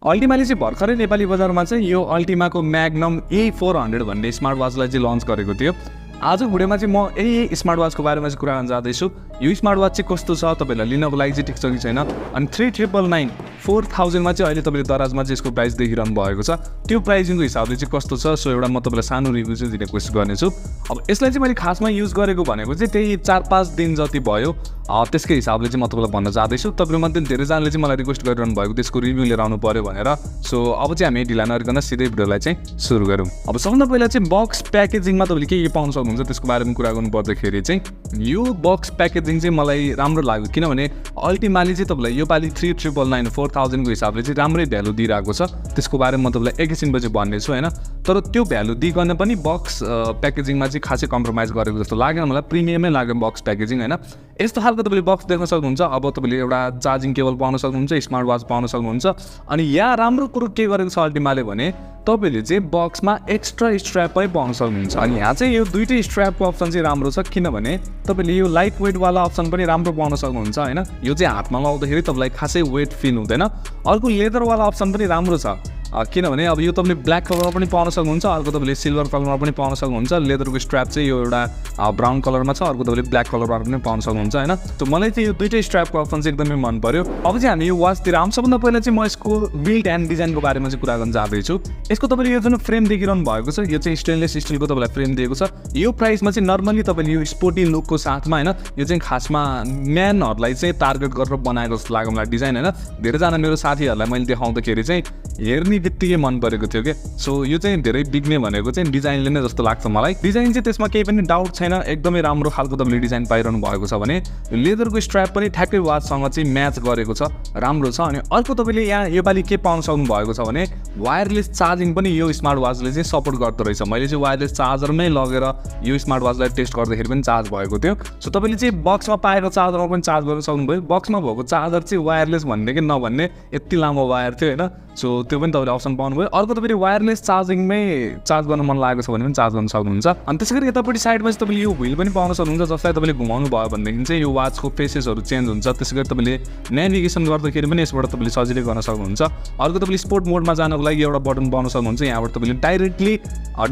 अल्टिमाले चाहिँ भर्खरै नेपाली बजारमा चाहिँ यो अल्टिमाको म्याग्नम E400 भन्ने स्मार्ट वाचलाई चाहिँ लन्च गरेको थियो। आजको भिडियोमा चाहिँ म यही स्मार्ट वाचको बारेमा चाहिँ कुरा गर्न जाँदैछु। यो स्मार्ट वाच चाहिँ कस्तो छ, तपाईँलाई लिनको लागि चाहिँ ठिक छ कि छैन, अनि 3999 4000 मा चाहिँ अहिले तपाईँले दराजमा चाहिँ यसको प्राइस देखिरहनु भएको छ। त्यो प्राइसिङको हिसाबले चाहिँ कस्तो छ, सो एउटा म तपाईँलाई सानो रिभ्यू चाहिँ दिने कोसिस गर्नेछु। अब यसलाई चाहिँ मैले खासमा युज गरेको भनेको चाहिँ त्यही 4-5 दिन जति भयो, त्यसकै हिसाबले चाहिँ म तपाईँलाई भन्न चाहदैछु। तपाईँमध्ये धेरैजनाले चाहिँ मलाई रिक्वेस्ट गरिरहनु भएको त्यसको रिभ्यू लिएर आउनु पर्यो भनेर। सो अब चाहिँ हामी ढिला नगरिकन सिधै भिडियोलाई चाहिँ सुरु गरौँ। अब सबभन्दा पहिला चाहिँ बक्स प्याकेजिङमा तपाईँले के पाउन सक्नुहुन्छ त्यसको बारेमा कुरा गर्नु पर्दाखेरि चाहिँ यो बक्स प्याकेजिङ चाहिँ मलाई राम्रो लाग्यो, किनभने अल्टिमाले चाहिँ तपाईँलाई योपालि 3999 4000 को हिसाबले चाहिँ राम्रै भ्यालु दिइरहेको छ। त्यसको बारेमा म तपाईँलाई एकैछिनपछि भन्नेछु होइन। तर त्यो भ्यालु दिइकन पनि बक्स प्याकेजिङमा चाहिँ खासै कम्प्रोमाइज गरेको जस्तो लागेन मलाई। प्रिमियमै लाग्यो बक्स प्याकेजिङ होइन। यस्तो खालको तपाईँले बक्स देख्न सक्नुहुन्छ। अब तपाईँले एउटा चार्जिङ केबल पाउन सक्नुहुन्छ, स्मार्ट वाच पाउन सक्नुहुन्छ। अनि यहाँ राम्रो कुरो के गरेको छ अल्टिमाले भने तपाईँले चाहिँ बक्समा एक्स्ट्रा स्ट्र्याप पनि पाउन सक्नुहुन्छ। अनि यहाँ चाहिँ यो दुईटै स्ट्र्यापको अप्सन चाहिँ राम्रो छ, किनभने तपाईँले यो लाइट वेटवाला अप्सन पनि राम्रो पाउन सक्नुहुन्छ होइन। यो चाहिँ हातमा लाउँदाखेरि तपाईँलाई खासै वेट फिल हुँदैन। अर्को लेदरवाला अप्सन पनि राम्रो छ, किनभने अब यो तपाईँले ब्ल्याक कलरमा पनि पाउन सक्नुहुन्छ, अर्को तपाईँले सिल्भर कलरमा पनि पाउन सक्नुहुन्छ। लेदरको स्ट्र्याप चाहिँ यो एउटा ब्राउन कलरमा छ, अर्को तपाईँले ब्ल्याक कलरमा पनि पाउन सक्नुहुन्छ होइन। त मलाई चाहिँ यो दुईटै स्ट्र्यापको अप्सन चाहिँ एकदमै मन पर्यो। अब चाहिँ हामी यो वाचतिर आउँ। सबभन्दा पहिला चाहिँ म यसको बिल्ड एन्ड डिजाइनको बारेमा चाहिँ कुरा गर्न चाहदैछु। यसको तपाईँले यो जुन फ्रेम देखिरहनु भएको छ, यो चाहिँ स्टेनलेस स्टिलको तपाईँलाई फ्रेम दिएको छ। यो प्राइसमा चाहिँ नर्मली तपाईँले यो स्पोर्टी लुकको साथमा होइन, यो चाहिँ खासमा म्यानहरूलाई चाहिँ टार्गेट गरेर बनाएको जस्तो लाग्यो मलाई डिजाइन होइन। धेरैजना मेरो साथीहरूलाई मैले देखाउँदाखेरि चाहिँ हेर्ने बित्तिकै मन परेको थियो क्या। सो यो चाहिँ धेरै बिग्ने भनेको चाहिँ डिजाइनले नै जस्तो लाग्छ मलाई। डिजाइन चाहिँ त्यसमा केही पनि डाउट छैन, एकदमै राम्रो खालको तपाईँले डिजाइन पाइरहनु भएको छ भने। लेदरको स्ट्र्याप पनि ठ्याक्कै वाचसँग चाहिँ म्याच गरेको छ, राम्रो छ। अनि अर्को तपाईँले यहाँ योपालि के पाउन सक्नु भएको छ भने वायरलेस चार्जिङ पनि यो स्मार्ट वाचले चाहिँ सपोर्ट गर्दो रहेछ। मैले चाहिँ वायरलेस चार्जरमै लगेर यो स्मार्ट वाचलाई टेस्ट गर्दाखेरि पनि चार्ज भएको थियो। सो तपाईँले चाहिँ बक्समा पाएको चार्जरमा पनि चार्ज गर्न सक्नुभयो। बक्समा भएको चार्जर चाहिँ वायरलेस भन्ने कि नभन्ने यति लामो वायर थियो होइन। सो त्यो पनि तपाईँले अप्सन पाउनुभयो। अर्को तपाईँले वायरलेस चार्जिङमै चार्ज गर्न मन लागेको छ भने पनि चार्ज गर्न सक्नुहुन्छ। अनि त्यसै गरी यतापट्टि साइडमा चाहिँ तपाईँले यो व्हिल पनि पाउन सक्नुहुन्छ, जसलाई तपाईँले घुमाउनु भयो भनेदेखि चाहिँ यो वाचको फेसेसहरू चेन्ज हुन्छ। त्यसै गरी तपाईँले नेभिगेसन गर्दाखेरि पनि यसबाट तपाईँले सजिलै गर्न सक्नुहुन्छ। अर्को तपाईँले स्पोर्ट मोडमा जानको लागि एउटा बटन पाउन सक्नुहुन्छ। यहाँबाट तपाईँले डाइरेक्टली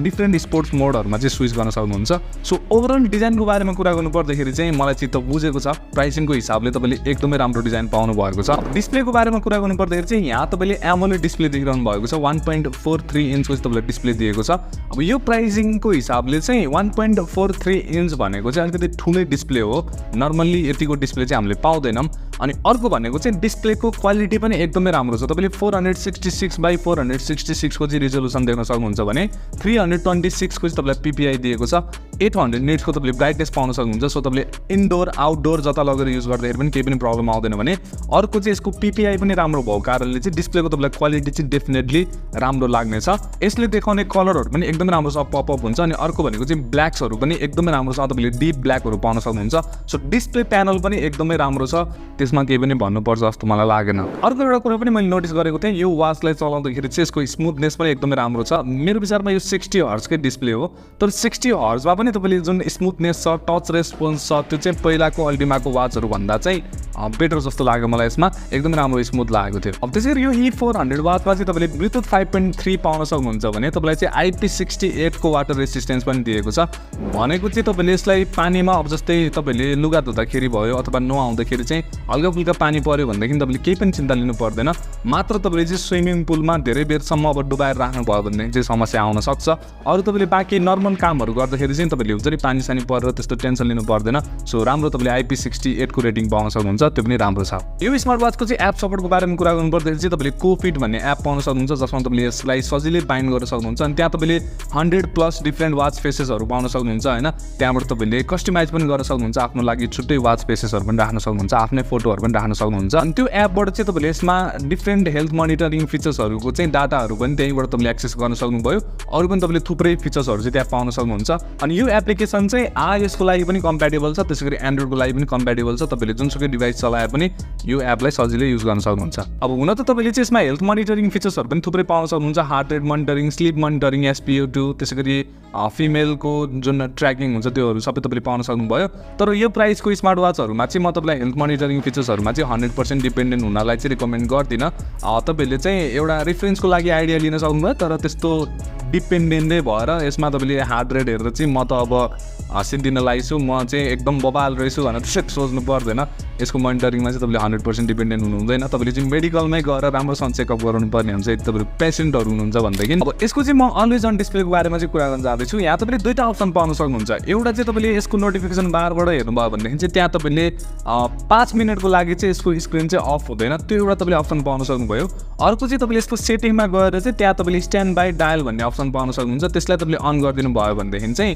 डिफ्रेन्ट स्पोर्ट्स मोडहरूमा चाहिँ स्विच गर्न सक्नुहुन्छ। सो ओभरअल डिजाइनको बारेमा कुरा गर्नु पर्दाखेरि चाहिँ मलाई चित्त बुझेको छ। प्राइसिङको हिसाबले तपाईँले एकदमै राम्रो डिजाइन पाउनु भएको छ। डिस्प्लेको बारेमा कुरा गर्नु पर्दाखेरि चाहिँ यहाँ तपाईँले एमोलेड डिस्प्ले देखिरहनु भएको छ। 1.43 इन्चको चाहिँ तपाईँलाई डिस्प्ले दिएको छ। अब यो प्राइसिङको हिसाबले चाहिँ 1.43 इन्च भनेको चाहिँ अलिकति ठुलै डिस्प्ले हो। नर्मल्ली यतिको डिस्प्ले चाहिँ हामीले पाउँदैनौँ। अनि अर्को भनेको चाहिँ डिस्प्लेको क्वालिटी पनि एकदमै राम्रो छ। तपाईँले 466x466 को चाहिँ रिजोल्युसन देख्न सक्नुहुन्छ भने 326 को चाहिँ तपाईँलाई पिपिआई दिएको छ। 800 निट्सको तपाईँले ब्राइटनेस पाउन सक्नुहुन्छ। सो तपाईँले इन्डोर आउटडोर जता लगेर युज गर्दाखेरि पनि केही पनि प्रब्लम आउँदैन भने। अर्को चाहिँ यसको पिपिआई पनि राम्रो भएको कारणले चाहिँ डिस्प्लेको तपाईँलाई क्वालिटी चाहिँ डेफिनेटली राम्रो लाग्नेछ। यसले देखाउने कलरहरू पनि एकदमै राम्रो छ, पपअप हुन्छ। अनि अर्को भनेको चाहिँ ब्ल्याक्सहरू पनि एकदमै राम्रो छ, तपाईँले डिप ब्ल्याकहरू पाउन सक्नुहुन्छ। सो डिस्प्ले प्यानल पनि एकदमै राम्रो छ, त्यसमा केही पनि भन्नुपर्छ जस्तो मलाई लागेन। अर्को एउटा कुरा पनि मैले नोटिस गरेको थिएँ, यो वाचलाई चलाउँदाखेरि चाहिँ यसको स्मुथनेस पनि एकदमै राम्रो छ। मेरो विचारमा यो 60 हर्जकै डिस्प्ले हो, तर 60 हर्जमा पनि तपाईँले जुन स्मुथनेस छ, टच रेस्पोन्स छ, त्यो चाहिँ पहिलाको अल्टिमाको वाचहरू भन्दा चाहिँ बेटर जस्तो लाग्यो मलाई। यसमा एकदमै राम्रो स्मुथ लागेको थियो। अब त्यसै गरी यो E400 वाचमा चाहिँ तपाईँले ब्लुटुथ 5.3 पाउन सक्नुहुन्छ भने तपाईँलाई चाहिँ IP68 को वाटर रेसिस्टेन्स पनि दिएको छ। भनेको चाहिँ तपाईँले यसलाई पानीमा अब जस्तै तपाईँले लुगा धुँदाखेरि भयो अथवा नुहाउँदाखेरि चाहिँ हल्का फुल्का पानी पऱ्यो भनेदेखि तपाईँले केही पनि चिन्ता लिनु पर्दैन। मात्र तपाईँले चाहिँ स्विमिङ पुलमा धेरै बेरसम्म अब डुबाएर राख्नुभयो भनेदेखि चाहिँ समस्या आउन सक्छ। अरू तपाईँले बाँकी नर्मल कामहरू गर्दाखेरि चाहिँ तपाईँले हुन्छ नि पानी सानी परेर त्यस्तो टेन्सन लिनु पर्दैन। सो राम्रो तपाईँले IP68 को रेटिङ पाउन सक्नुहुन्छ, त्यो पनि राम्रो छ। यो स्मार्ट वाचको चाहिँ एप सपोर्टको बारेमा कुरा गर्नु पर्दाखेरि चाहिँ तपाईँले कोफिट भन्ने एप पाउन सक्नुहुन्छ, जसमा तपाईँले यसलाई सजिलै बाइन्ड गर्न सक्नुहुन्छ। अनि त्यहाँ तपाईँले 100+ डिफ्रेन्ट वाच फेसेसहरू पाउन सक्नुहुन्छ होइन। त्यहाँबाट तपाईँले कस्टमाइज पनि गर्न सक्नुहुन्छ, आफ्नो लागि छुट्टै वाच फेसेसहरू पनि राख्न सक्नुहुन्छ, आफ्नै फोटोहरू पनि राख्न सक्नुहुन्छ। अनि त्यो एपबाट चाहिँ तपाईँले यसमा डिफ्रेन्ट हेल्थ मोनिटरिङ फिचर्सहरूको चाहिँ डाटाहरू पनि त्यहीँबाट तपाईँले एक्सेस गर्न सक्नुभयो। अरू पनि तपाईँले थुप्रै फिचर्सहरू चाहिँ त्यहाँ पाउन सक्नुहुन्छ। अनि यो एप्लिकेसन चाहिँ iOS-को लागि पनि कम्प्याटेबल छ, त्यसै गरी एन्ड्रोइडको लागि पनि कम्प्याटेबल छ। तपाईँले जुनसुकै डिभाइस चलाए पनि यो एपलाई सजिलै युज गर्न सक्नुहुन्छ। अब हुन त तपाईँले चाहिँ यसमा हेल्थ मोनिटरिङ फिचर्सहरू पनि थुप्रै पाउन सक्नुहुन्छ, heart rate monitoring, sleep monitoring, SpO2, त्यसै गरी फिमेलको जुन ट्र्याकिङ हुन्छ त्योहरू सबै तपाईँले पाउन सक्नुभयो। तर यो प्राइसको स्मार्ट वाचहरूमा चाहिँ म तपाईँलाई हेल्थ मोनिटरिङ फिचर्सहरूमा चाहिँ 100% डिपेन्डेन्ट हुनलाई चाहिँ रिकमेन्ड गर्दिनँ। तपाईँले चाहिँ एउटा रेफरेन्सको लागि आइडिया लिन सक्नुभयो, तर त्यस्तो डिपेन्डेन्टै भएर यसमा तपाईँले हार्ट रेट हेरेर चाहिँ म त अब सिद्धिन लागेछु, म चाहिँ एकदम बबाल रहेछु भनेर त्यसै सोच्नु पर्दैन। यसको मोनिटरिङमा चाहिँ तपाईँले 100% डिपेन्डेन्ट हुनु हुँदैन। तपाईँले चाहिँ मेडिकलमै गएर राम्रोसँग चेकअप गराउनु पर्ने हुन्छ यदि तपाईँहरू पेसेन्टहरू हुनुहुन्छ भनेदेखि। अब यसको चाहिँ म अलवेज अन डिस्प्लेको बारेमा चाहिँ कुरा गर्न जाँदैछु। यहाँ तपाईँले दुईवटा अप्सन पाउन सक्नुहुन्छ। एउटा चाहिँ तपाईँले यसको नोटिफिकेसन बारबाट हेर्नुभयो भनेदेखि चाहिँ त्यहाँ तपाईँले 5 मिनटको लागि चाहिँ यसको स्क्रिन चाहिँ अफ हुँदैन, त्यो एउटा तपाईँले अप्सन पाउन सक्नुभयो। अर्को चाहिँ तपाईँले यसको सेटिङमा गएर चाहिँ त्यहाँ तपाईँले स्ट्यान्ड बाई डायल भन्ने अप्सन पाउन सक्नुहुन्छ। त्यसलाई तपाईँले अन गरिदिनु भयो भनेदेखि चाहिँ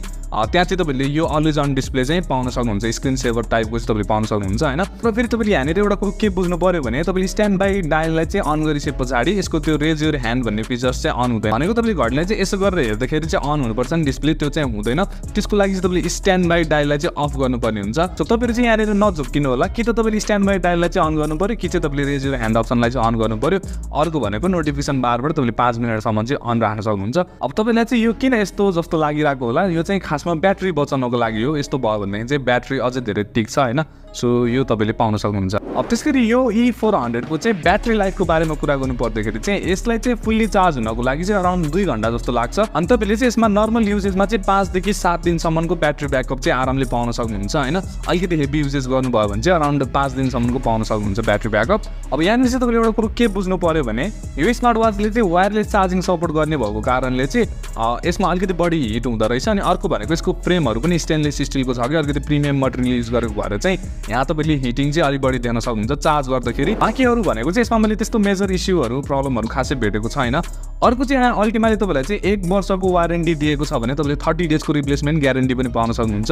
त्यहाँ चाहिँ तपाईँले यो अलवेज अन डिस्प्ले चाहिँ पाउन सक्नुहुन्छ, स्क्रिन सेभर टाइपको चाहिँ तपाईँले पाउन सक्नुहुन्छ होइन। र फेरि तपाईँले यहाँनिर एउटा कुरो के बुझ्नु पऱ्यो भने तपाईँले स्ट्यान्ड बाई डायललाई चाहिँ अन गरिसके पछाडि यसको त्यो रेज योर ह्यान्ड भन्ने फिचर्स चाहिँ अन हुँदैन। भनेको तपाईँले घडीलाई चाहिँ यसो गरेर हेर्दाखेरि चाहिँ अन हुनुपर्छ नि डिस्प्ले, त्यो चाहिँ हुँदैन। त्यसको लागि चाहिँ तपाईँले स्ट्यान्ड बाई डायललाई चाहिँ अफ गर्नुपर्ने हुन्छ। सो तपाईँहरू चाहिँ यहाँनिर नझुक्किनु होला, कि त तपाईँले स्ट्यान्ड बाई डायललाई चाहिँ अन गर्नु पऱ्यो, कि चाहिँ तपाईँले रेज योर ह्यान्ड अप्सनलाई चाहिँ अन गर्नु पऱ्यो। अर्को भनेको नोटिफिकेसन बारबाट तपाईँले 5 मिनटसम्म चाहिँ अन राख्न सक्नुहुन्छ। अब तपाईँलाई चाहिँ यो किन यस्तो जस्तो लागिरहेको होला, यो चाहिँ खासमा ब्याट्री बचाउनको लागि हो। यस्तो भयो भनेदेखि चाहिँ ब्याट्री अझै धेरै टिक्छ होइन। सो यो तपाईँले पाउन सक्नुहुन्छ। अब त्यसरी यो E400 को चाहिँ ब्याट्री लाइफको बारेमा कुरा गर्नु पर्दाखेरि चाहिँ यसलाई चाहिँ फुल्ली चार्ज हुनको लागि चाहिँ अराउन्ड 2 घन्टा जस्तो लाग्छ। अनि तपाईँले चाहिँ यसमा नर्मल युजेसमा चाहिँ 5 देखि 7 दिनसम्मको ब्याट्री ब्याकअप चाहिँ आरामले पाउन सक्नुहुन्छ होइन। अलिकति हेभी युजेस गर्नुभयो भने चाहिँ अराउन्ड 5 दिनसम्मको पाउन सक्नुहुन्छ ब्याट्री ब्याकअप। अब यहाँनिर चाहिँ तपाईँले एउटा कुरो के बुझ्नु पऱ्यो भने यो स्मार्ट वाचले चाहिँ वायरलेस चार्जिङ सपोर्ट गर्ने भएको कारणले चाहिँ यसमा अलिकति बढी हिट हुँदो रहेछ। अनि अर्को भनेको यसको फ्रेमहरू पनि स्टेनलेस स्टिलको छ कि अलिकति प्रिमियम मटेरियल युज गरेको भएर चाहिँ यहाँ तपाईँले हिटिङ चाहिँ अलिक बढी देख्न सक्नुहुन्छ चार्ज गर्दाखेरि। बाँकी अरू भनेको चाहिँ यसमा मैले त्यस्तो मेजर इस्युहरू प्रब्लमहरू खासै भेटेको छैन। अर्को चाहिँ यहाँ अल्टिमाले तपाईँलाई चाहिँ 1 वर्षको वारेन्टी दिएको छ भने तपाईँले 30 डेजको रिप्लेसमेन्ट ग्यारेन्टी पनि पाउन सक्नुहुन्छ।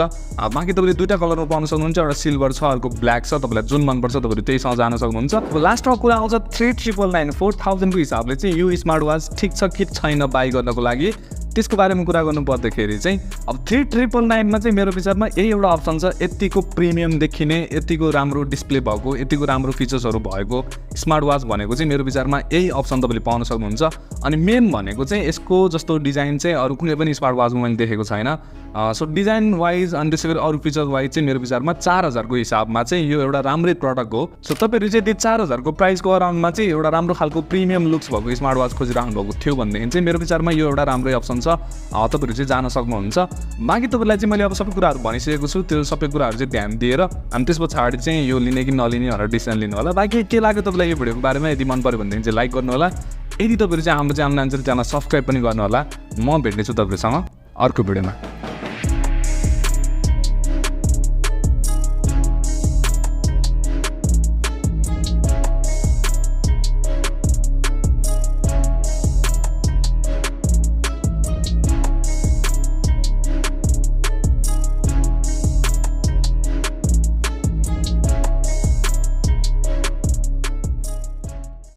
बाँकी तपाईँले दुईवटा कलरमा पाउन सक्नुहुन्छ, एउटा सिल्भर छ अर्को ब्ल्याक छ। तपाईँलाई जुन मनपर्छ तपाईँले त्यहीसँग जान सक्नुहुन्छ। अब लास्टमा कुरा आउँछ 3999 4000 को हिसाबले चाहिँ यो स्मार्ट वाच ठिक छ कि छैन बाई गर्नको लागि, त्यसको बारेमा कुरा गर्नु पर्दाखेरि चाहिँ अब 3999 मा चाहिँ मेरो विचारमा यही एउटा अप्सन छ। यतिको प्रिमियम देखिने, यतिको राम्रो डिस्प्ले भएको, यतिको राम्रो फिचर्सहरू भएको स्मार्ट वाच भनेको चाहिँ मेरो विचारमा यही अप्सन तपाईँले पाउन सक्नुहुन्छ। अनि मेन भनेको चाहिँ यसको जस्तो डिजाइन चाहिँ अरू कुनै पनि स्मार्ट वाचमा मैले देखेको छैन। सो डिजाइन वाइज अनि त्यसै गरी अरू फिचर वाइज चाहिँ मेरो विचारमा 4000 को हिसाबमा चाहिँ यो एउटा राम्रै प्रडक्ट हो। सो तपाईँहरू चाहिँ त्यो 4000 को प्राइसको अराउन्डमा चाहिँ एउटा राम्रो खालको प्रिमियम लुक्स भएको स्मार्ट वाच खोजिराख्नु भएको थियो भनेदेखि चाहिँ मेरो विचारमा यो एउटा राम्रै अप्सन छ, तपाईँहरू चाहिँ जान सक्नुहुन्छ। बाँकी तपाईँलाई चाहिँ मैले अब सबै कुराहरू भनिसकेको छु, त्यो सबै कुराहरू चाहिँ ध्यान दिएर अनि त्यस पछाडि चाहिँ यो लिने कि नलिने भनेर डिसिजन लिनु होला। बाँकी के लाग्यो तपाईँलाई यो भिडियोको बारेमा, यदि मन पऱ्यो भनेदेखि चाहिँ लाइक गर्नु होला। यदि तपाईँहरू चाहिँ हाम्रो च्यानल सब्सक्राइब पनि गर्नु होला। म भेट्नेछु तपाईँहरूसँग अर्को भिडियोमा।